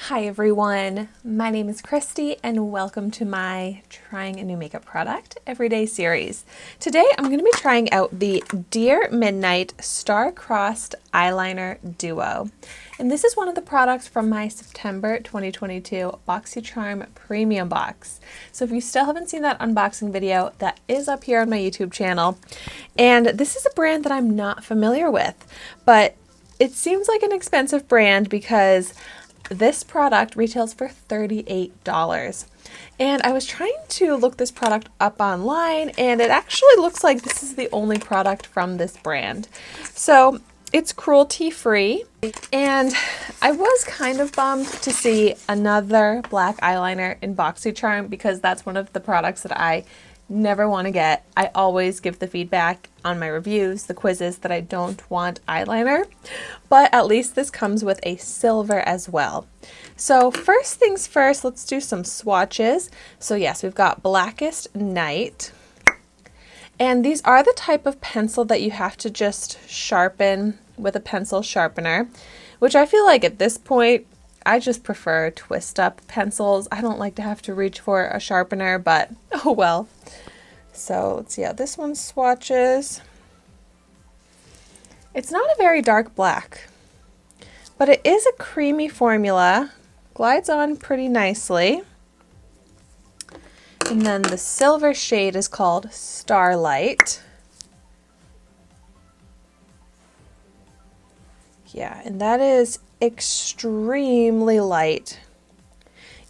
Hi everyone, my name is Christy and welcome to my Trying a New Makeup Product Everyday series. Today I'm going to be trying out the Dear Midnight Star-Crossed Eyeliner Duo. And this is one of the products from my September 2022 boxycharm premium box. So if you still haven't seen that unboxing video, that is up here on my YouTube channel. And this is a brand that I'm not familiar with, but it seems like an expensive brand because this product retails for $38. And I was trying to look this product up online, and it actually looks like this is the only product from this brand. So it's cruelty-free, and I was kind of bummed to see another black eyeliner in boxycharm because that's one of the products that I never want to get. I always give the feedback on my reviews, the quizzes, that I don't want eyeliner, but at least this comes with a silver as well. So first things first, let's do some swatches. So yes, we've got Blackest Night, and these are the type of pencil that you have to just sharpen with a pencil sharpener, which I feel like at this point I just prefer twist up pencils. I don't like to have to reach for a sharpener, but oh well. So let's see how this one swatches. It's not a very dark black, but it is a creamy formula. Glides on pretty nicely. And then the silver shade is called Starlight. Yeah, and that is extremely light.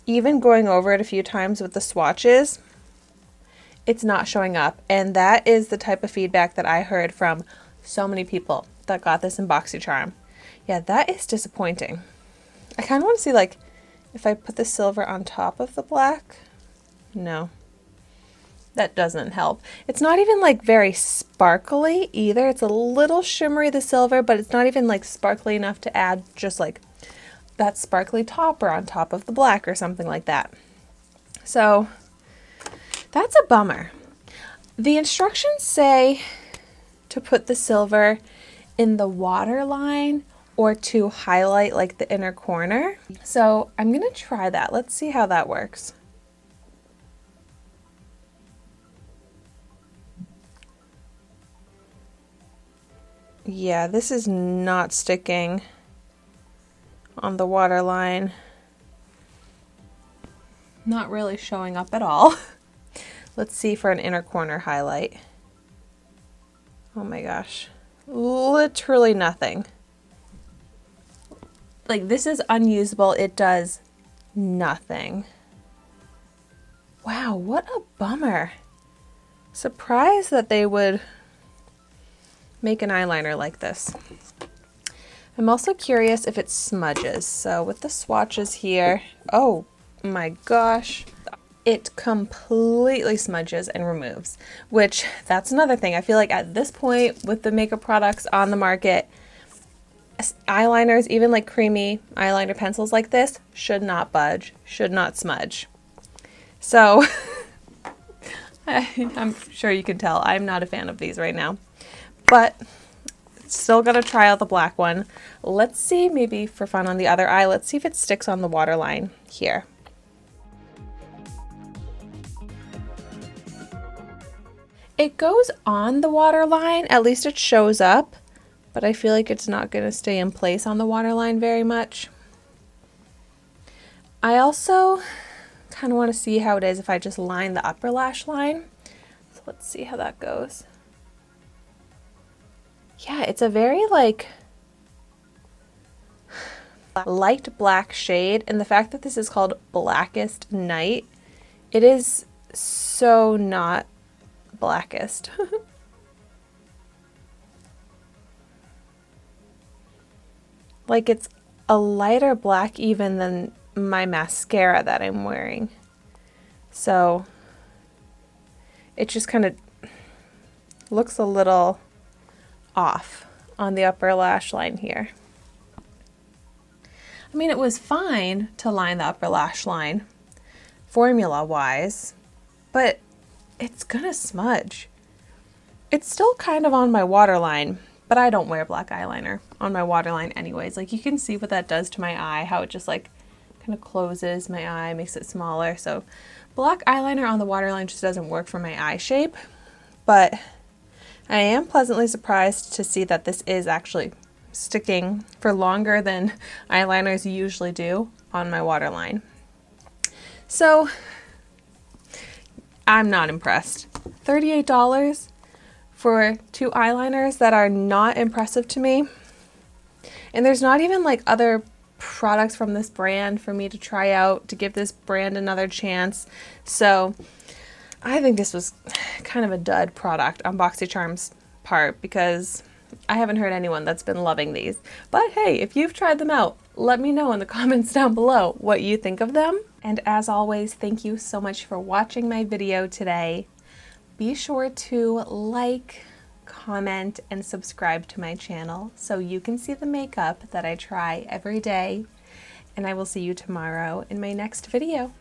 Even going over it a few times with the swatches, it's not showing up. And that is the type of feedback that I heard from so many people that got this in boxycharm. Yeah, that is disappointing. I kind of want to see, like, if I put the silver on top of the black. No, that doesn't help. It's not even like very sparkly either. It's a little shimmery, the silver, but it's not even like sparkly enough to add just like that sparkly topper on top of the black or something like that. So that's a bummer. The instructions say to put the silver in the waterline or to highlight like the inner corner. So I'm gonna try that. Let's see how that works. Yeah, this is not sticking on the waterline. Not really showing up at all. Let's see for an inner corner highlight. Oh my gosh, literally nothing. Like, this is unusable. It does nothing. Wow, what a bummer. Surprised that they would make an eyeliner like this. I'm also curious if it smudges. So with the swatches here, oh my gosh, it completely smudges and removes, which that's another thing. I feel like at this point with the makeup products on the market, eyeliners, even like creamy eyeliner pencils like this, should not budge, should not smudge. So I'm sure you can tell I'm not a fan of these right now, but still gonna try out the black one. Let's see, maybe for fun on the other eye, let's see if it sticks on the waterline here. It goes on the waterline, at least it shows up, but I feel like it's not gonna stay in place on the waterline very much. I also kind of want to see how it is if I just line the upper lash line. So let's see how that goes. Yeah, it's a very like light black shade, and the fact that this is called Blackest Night, it is so not blackest. Like, it's a lighter black even than my mascara that I'm wearing. So it just kind of looks a little off on the upper lash line here. I mean, it was fine to line the upper lash line formula wise, but it's gonna smudge. It's still kind of on my waterline, but I don't wear black eyeliner on my waterline anyways. Like, you can see what that does to my eye, how it just like kind of closes my eye, makes it smaller. So black eyeliner on the waterline just doesn't work for my eye shape, but I am pleasantly surprised to see that this is actually sticking for longer than eyeliners usually do on my waterline. So I'm not impressed. $38 for 2 eyeliners that are not impressive to me. And there's not even like other products from this brand for me to try out to give this brand another chance. So I think this was kind of a dud product on boxycharm's part because I haven't heard anyone that's been loving these. But hey, if you've tried them out, let me know in the comments down below what you think of them. And as always, thank you so much for watching my video today. Be sure to like, comment, and subscribe to my channel so you can see the makeup that I try every day. And I will see you tomorrow in my next video.